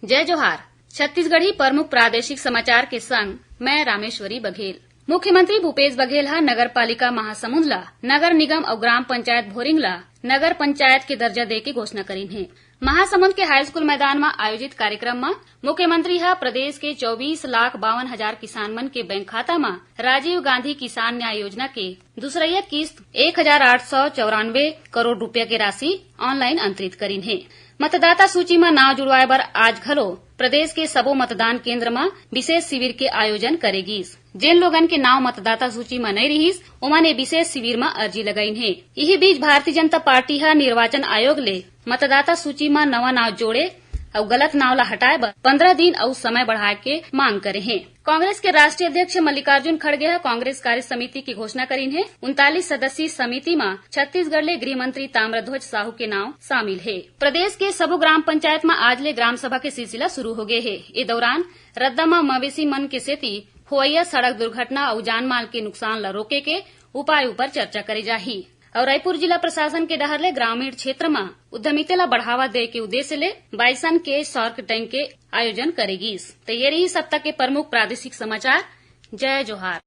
जय जोहार। छत्तीसगढ़ी प्रमुख प्रादेशिक समाचार के संग मैं रामेश्वरी बघेल। मुख्यमंत्री भूपेश बघेल हा नगर पालिका महासमुंद ला नगर निगम और ग्राम पंचायत भोरिंग ला नगर पंचायत के दर्जा दे के घोषणा करीन है। महासमुंद के हाई स्कूल मैदान में आयोजित कार्यक्रम में मुख्यमंत्री हा प्रदेश के 24,52,000 किसान मन के बैंक खाता में राजीव गांधी किसान न्याय योजना के दूसरी किस्त 1,894 करोड़ रुपया के राशि ऑनलाइन अंतरित करीन है। मतदाता सूची में नाव जुड़वाए बर आज घलो प्रदेश के सबो मतदान केंद्र में विशेष शिविर के आयोजन करेगीस। जिन लोगन के नाव मतदाता सूची में नहीं रहीस ओमन विशेष शिविर में अर्जी लगाइन है। यही बीच भारतीय जनता पार्टी हा निर्वाचन आयोग ले मतदाता सूची में नवा नाव जोड़े और गलत नाव ला हटाए बर 15 दिन और समय बढ़ाए के मांग करे हैं। कांग्रेस के राष्ट्रीय अध्यक्ष मल्लिकार्जुन खड़गे हा कांग्रेस कार्य समिति की घोषणा करीन है। 39 सदस्यीय समिति में छत्तीसगढ़ ले गृह मंत्री ताम्रध्वज साहू के नाम शामिल है। प्रदेश के सबो ग्राम पंचायत में आज ले ग्राम सभा के सिलसिला शुरू हो गए है। इस दौरान रद्दा में मवेशी मन के सेती होइया सड़क दुर्घटना और जान माल के नुकसान ला रोके के उपाय ऊपर चर्चा करे जाही। और रायपुर जिला प्रशासन के डहर ले ग्रामीण क्षेत्र में उद्यमिता ला बढ़ावा दे के उद्देश्य ले 22 के शार्क टैंक के आयोजन करेगी। तो ये रही सप्ताह के प्रमुख प्रादेशिक समाचार। जय जोहार।